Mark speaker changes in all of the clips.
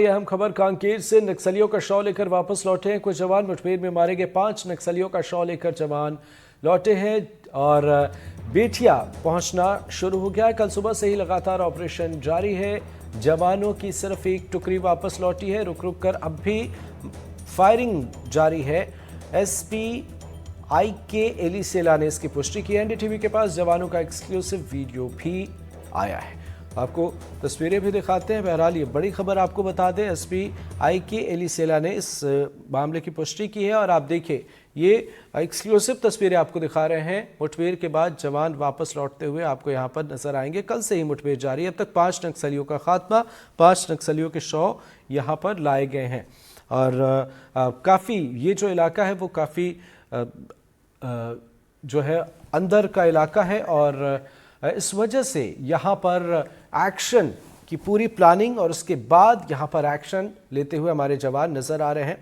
Speaker 1: अहम खबर कांकेर से नक्सलियों का शव लेकर वापस लौटे हैं कुछ जवान। मुठभेड़ में मारे गए 5 नक्सलियों का शव लेकर जवान लौटे हैं और बेटिया पहुंचना शुरू हो गया है। कल सुबह से ही लगातार ऑपरेशन जारी है। जवानों की सिर्फ एक टुकड़ी वापस लौटी है। रुक रुक कर अब भी फायरिंग जारी है। एसपी IK एलिसेला ने इसकी पुष्टि की। NDTV के पास जवानों का एक्सक्लूसिव वीडियो भी आया है, आपको तस्वीरें भी दिखाते हैं। बहरहाल ये बड़ी खबर आपको बता दें, एसपी IK एलिसेला ने इस मामले की पुष्टि की है और आप देखिए ये एक्सक्लूसिव तस्वीरें आपको दिखा रहे हैं। मुठभेड़ के बाद जवान वापस लौटते हुए आपको यहाँ पर नजर आएंगे। कल से ही मुठभेड़ जारी है। अब तक 5 नक्सलियों का खात्मा, 5 नक्सलियों के शव यहाँ पर लाए गए हैं और काफ़ी ये जो इलाका है वो काफ़ी जो है अंदर का इलाका है और इस वजह से यहाँ पर एक्शन की पूरी प्लानिंग और उसके बाद यहाँ पर एक्शन लेते हुए हमारे जवान नजर आ रहे हैं।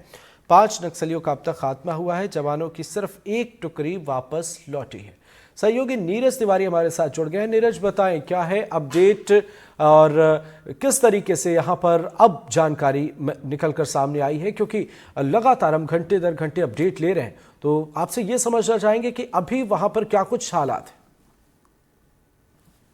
Speaker 1: 5 नक्सलियों का अब तक खात्मा हुआ है। जवानों की सिर्फ एक टुकड़ी वापस लौटी है। सहयोगी नीरज तिवारी हमारे साथ जुड़ गए हैं। नीरज, बताएं क्या है अपडेट और किस तरीके से यहाँ पर अब जानकारी निकल कर सामने आई है, क्योंकि लगातार हम घंटे दर घंटे अपडेट ले रहे हैं, तो आपसे ये समझना चाहेंगे कि अभी वहां पर क्या कुछ हालात है।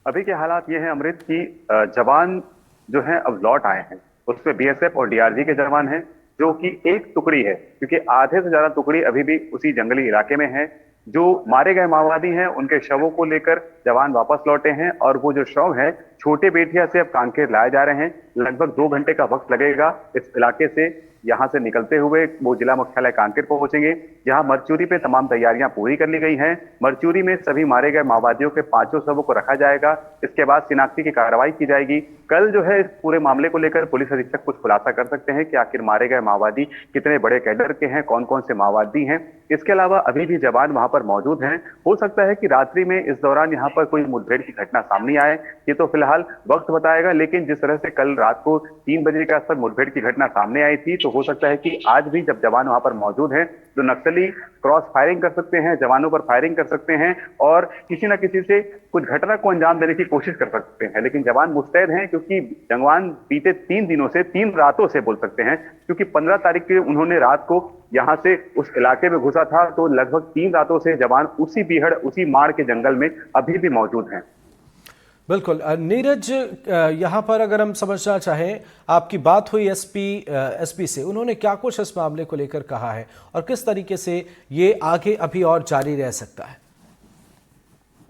Speaker 2: अभी के हालात ये हैं अमृत की जवान जो हैं अब लौट आए हैं। उसमें BSF और DRG के जवान हैं, जो कि एक टुकड़ी है, क्योंकि आधे से ज्यादा टुकड़ी अभी भी उसी जंगली इलाके में है। जो मारे गए माओवादी हैं उनके शवों को लेकर जवान वापस लौटे हैं और वो जो शव है छोटे बेटिया से अब कांकेर लाए जा रहे हैं। लगभग 2 घंटे का वक्त लगेगा इस इलाके से यहाँ से निकलते हुए वो जिला मुख्यालय कांकेर पहुंचेंगे, जहां मरचूरी पे तमाम तैयारियां पूरी कर ली गई हैं। मरचूरी में सभी मारे गए माओवादियों के 5 शवों को रखा जाएगा। इसके बाद शिनाख्ती की कार्रवाई की जाएगी। कल जो है इस पूरे मामले को लेकर पुलिस अधीक्षक कुछ खुलासा कर सकते हैं कि आखिर मारे गए माओवादी कितने बड़े कैडर के हैं, कौन कौन से माओवादी हैं। इसके अलावा अभी भी जवान वहां पर मौजूद हैं। हो सकता है कि रात्रि में इस दौरान यहाँ पर कोई मुठभेड़ की घटना सामने आए, ये तो फिलहाल वक्त बताएगा। लेकिन जिस तरह से कल रात को 3 बजे के आसपास मुठभेड़ की घटना सामने आई थी, तो हो सकता है कि आज भी जब जवान वहां पर मौजूद हैं तो नक्सली क्रॉस फायरिंग कर सकते हैं, जवानों पर फायरिंग कर सकते हैं और किसी न किसी से कुछ घटना को अंजाम देने की कोशिश कर सकते हैं। लेकिन जवान मुस्तैद हैं, क्योंकि जवान बीते 3 दिनों से 3 रातों से बोल सकते हैं, क्योंकि 15 तारीख के उन्होंने रात को यहां से उस इलाके में घुसा था, तो लगभग 3 रातों से जवान उसी बीहड़ उसी माड़ के जंगल में अभी भी मौजूद हैं।
Speaker 1: बिल्कुल नीरज, यहाँ पर अगर हम समझना चाहें, आपकी बात हुई एसपी से, उन्होंने क्या कुछ इस मामले को लेकर कहा है और किस तरीके से ये आगे अभी और जारी रह सकता है?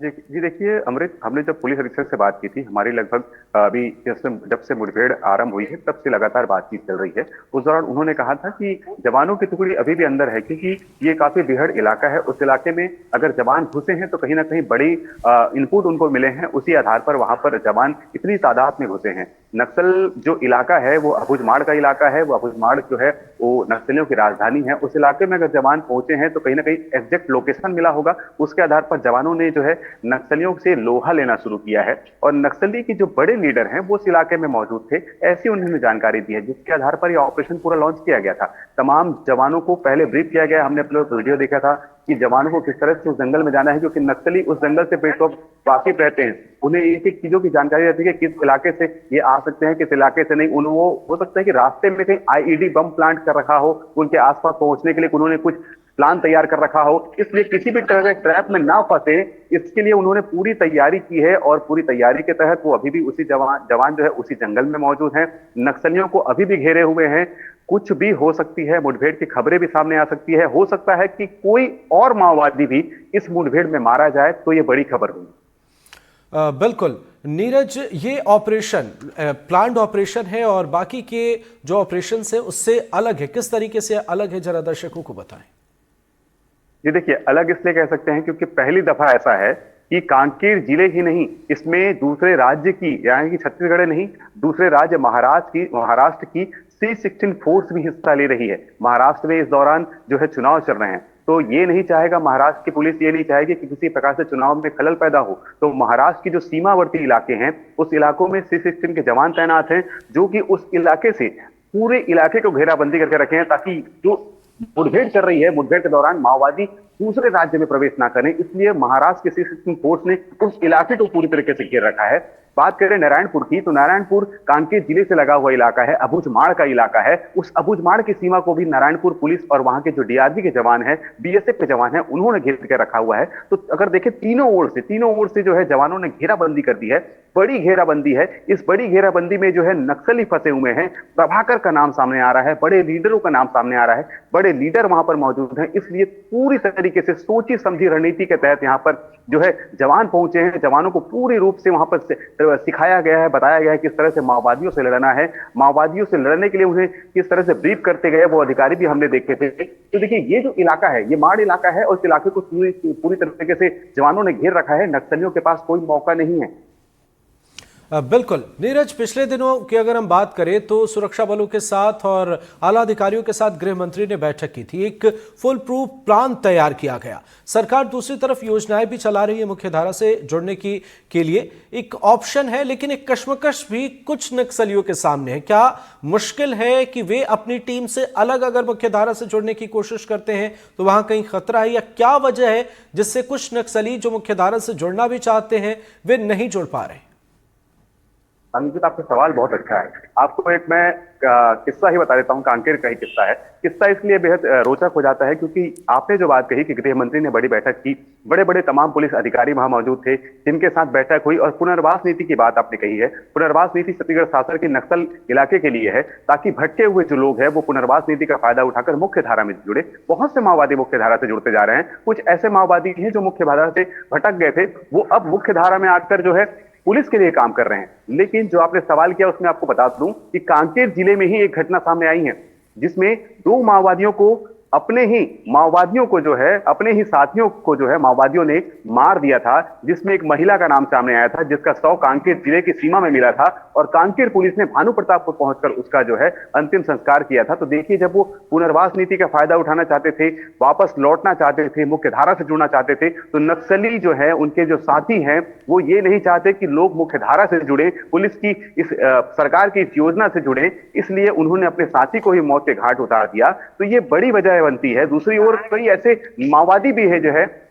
Speaker 2: जी देखिए अमृत, हमने जब पुलिस अधीक्षक से बात की थी, हमारी लगभग अभी जब से मुठभेड़ आरंभ हुई है तब से लगातार बातचीत चल रही है। उस दौरान उन्होंने कहा था कि जवानों की टुकड़ी अभी भी अंदर है, क्योंकि ये काफी बिहड़ इलाका है। उस इलाके में अगर जवान घुसे हैं तो कहीं ना कहीं बड़ी इनपुट उनको मिले हैं, उसी आधार पर वहां पर जवान इतनी तादाद में घुसे हैं। नक्सल जो इलाका है वो अबुझमाड़ का इलाका है, वो अबुझमाड़ जो है वो नक्सलियों की राजधानी है। उस इलाके में अगर जवान पहुंचे हैं तो कहीं ना कहीं एग्जैक्ट लोकेशन मिला होगा, उसके आधार पर जवानों ने जो है नक्सलियों से लोहा लेना शुरू किया है और नक्सली की जो बड़े लीडर हैं वो उस इलाके में मौजूद थे, ऐसी उन्होंने जानकारी दी है, जिसके आधार पर यह ऑपरेशन पूरा लॉन्च किया गया था। तमाम जवानों को पहले ब्रीफ किया गया। हमने अपने वीडियो देखा था कि जवानों को किस तरह से उस जंगल में जाना है, क्योंकि नक्सली उस जंगल से बेशक वाकिफ रहते हैं। उन्हें एक एक चीजों की जानकारी रहती है कि किस इलाके से ये आ सकते हैं, किस इलाके से नहीं। वो हो सकता है कि रास्ते में कहीं IED बम प्लांट कर रखा हो, उनके आसपास पहुंचने के लिए उन्होंने कुछ प्लान तैयार कर रखा हो, इसलिए किसी भी तरह के ट्रैप में ना फंसे, इसके लिए उन्होंने पूरी तैयारी की है और पूरी तैयारी के तहत वो अभी भी उसी जवान जो है उसी जंगल में मौजूद हैं। नक्सलियों को अभी भी घेरे हुए हैं। कुछ भी हो सकती है, मुठभेड़ की खबरें भी सामने आ सकती है। हो सकता है कि कोई और माओवादी भी इस मुठभेड़ में मारा जाए, तो ये बड़ी खबर हुई।
Speaker 1: बिल्कुल नीरज, ये ऑपरेशन प्लान्ड ऑपरेशन है और बाकी के जो ऑपरेशन है उससे अलग है। किस तरीके से अलग है, जरा दर्शकों को बताएं।
Speaker 2: जी देखिए, अलग इसलिए कह सकते हैं क्योंकि पहली दफा ऐसा है कि कांकेर जिले ही नहीं, इसमें दूसरे राज्य की, यानी कि छत्तीसगढ़ नहीं, दूसरे राज्य महाराष्ट्र की C-16 फोर्स भी हिस्सा ले रही है। महाराष्ट्र में इस दौरान जो है चुनाव चल रहे हैं, तो ये नहीं चाहेगा, महाराष्ट्र की पुलिस ये नहीं चाहेगी कि किसी प्रकार से चुनाव में खलल पैदा हो। तो महाराष्ट्र की जो सीमावर्ती इलाके हैं, उस इलाकों में C-16 के जवान तैनात हैं, जो कि उस इलाके से पूरे इलाके को घेराबंदी करके रखे हैं, ताकि जो मुठभेड़ चल रही है, मुठभेड़ के दौरान माओवादी दूसरे राज्य में प्रवेश ना करें। इसलिए महाराष्ट्र के C-16 फोर्स ने उस इलाके को पूरी तरीके से घेर रखा है। बात करें नारायणपुर की, तो नारायणपुर कांकेर जिले से लगा हुआ इलाका है, अबुझमाड़ का इलाका है। उस अबुझमाड़ की सीमा को भी नारायणपुर पुलिस और वहां के जो डीआरजी के जवान हैं, बीएसएफ के जवान हैं, उन्होंने घेर के रखा हुआ है। तो अगर देखें तीनों ओर से जो है जवानों ने घेराबंदी कर दी है, बड़ी घेराबंदी है। इस बड़ी घेराबंदी में जो है नक्सली फंसे हुए हैं, प्रभाकर का नाम सामने आ रहा है, बड़े लीडरों का नाम सामने आ रहा है, बड़े लीडर वहां पर मौजूद हैं। इसलिए पूरी तरीके से सोची समझी रणनीति के तहत यहाँ पर जो है जवान पहुंचे हैं। जवानों को पूरी रूप से वहां पर सिखाया गया है, बताया गया है किस तरह से माओवादियों से लड़ना है। माओवादियों से लड़ने के लिए उन्हें किस तरह से ब्रीफ करते गए वो अधिकारी भी हमने देखे थे। तो देखिए ये जो इलाका है, ये माड़ इलाका है और इस इलाके को पूरी तरीके से जवानों ने घेर रखा है। नक्सलियों के पास कोई मौका नहीं है।
Speaker 1: बिल्कुल नीरज, पिछले दिनों की अगर हम बात करें तो सुरक्षा बलों के साथ और आला अधिकारियों के साथ गृह मंत्री ने बैठक की थी, एक फुल प्रूफ प्लान तैयार किया गया। सरकार दूसरी तरफ योजनाएं भी चला रही है मुख्यधारा से जुड़ने की के लिए, एक ऑप्शन है, लेकिन एक कश्मकश भी कुछ नक्सलियों के सामने है। क्या मुश्किल है कि वे अपनी टीम से अलग अगर मुख्यधारा से जुड़ने की कोशिश करते हैं तो वहां कहीं खतरा है, या क्या वजह है जिससे कुछ नक्सली जो मुख्यधारा से जुड़ना भी चाहते हैं वे नहीं जुड़ पा रहे?
Speaker 2: अनुजित, आपका सवाल बहुत अच्छा है। आपको एक मैं किस्सा ही बता देता हूँ, कांकेर का ही किस्सा है। किस्सा इसलिए बेहद रोचक हो जाता है क्योंकि आपने जो बात कही कि गृह मंत्री ने बड़ी बैठक की, बड़े बड़े तमाम पुलिस अधिकारी वहां मौजूद थे जिनके साथ बैठक हुई, और पुनर्वास नीति की बात आपने कही है। पुनर्वास नीति छत्तीसगढ़ शासन के नक्सल इलाके के लिए है, ताकि भटके हुए जो लोग हैं वो पुनर्वास नीति का फायदा उठाकर मुख्य धारा में जुड़े। बहुत से माओवादी मुख्य धारा से जुड़ते जा रहे हैं। कुछ ऐसे माओवादी हैं जो मुख्य धारा से भटक गए थे, वो अब मुख्य धारा में आकर जो है पुलिस के लिए काम कर रहे हैं। लेकिन जो आपने सवाल किया उसमें आपको बता दूं कि कांकेर जिले में ही एक घटना सामने आई है जिसमें दो माओवादियों को अपने ही साथियों को जो है माओवादियों ने मार दिया था, जिसमें एक महिला का नाम सामने आया था जिसका शव कांकेर जिले की सीमा में मिला था, और कांकेर पुलिस ने भानु प्रतापपुर पहुंचकर उसका जो है अंतिम संस्कार किया था। तो देखिए, जब वो पुनर्वास नीति का फायदा उठाना चाहते थे, वापस लौटना चाहते थे, मुख्य धारा से जुड़ना चाहते थे, तो नक्सली जो है उनके जो साथी हैं वो ये नहीं चाहते कि लोग मुख्य धारा से जुड़े, पुलिस की इस सरकार की इस योजना से जुड़े, इसलिए उन्होंने अपने साथी को ही मौत के घाट उतार दिया। तो ये बड़ी वजह बनती है। दूसरी ओर कई ऐसे माओवादी भी है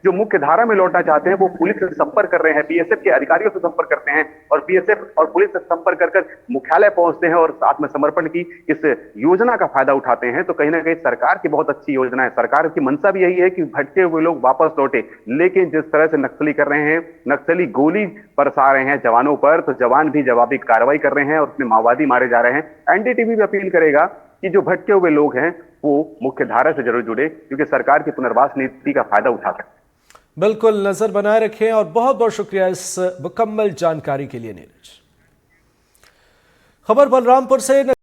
Speaker 2: जो मुख्य धारा में लौटना चाहते हैं, वो पुलिस से संपर्क कर रहे हैं, बीएसएफ के अधिकारियों से संपर्क करते हैं, और बीएसएफ और पुलिस से संपर्क कर मुख्यालय पहुंचते हैं और आत्मसमर्पण की इस योजना का फायदा उठाते हैं। तो कहीं ना कहीं सरकार की बहुत अच्छी योजना है। सरकार की मंशा भी यही है कि भटके हुए लोग वापस लौटे। लेकिन जिस तरह से नक्सली कर रहे हैं, नक्सली गोली बरसा रहे हैं जवानों पर, तो जवान भी जवाबी कार्रवाई कर रहे हैं और उसमें माओवादी मारे जा रहे हैं। एनडीटीवी भी अपील करेगा कि जो भटके हुए लोग हैं वो मुख्य धारा से जरूर जुड़े, क्योंकि सरकार की पुनर्वास नीति का फायदा उठा सकते हैं।
Speaker 1: बिल्कुल, नजर बनाए रखें, और बहुत बहुत शुक्रिया इस मुकम्मल जानकारी के लिए नीरज। खबर बलरामपुर से।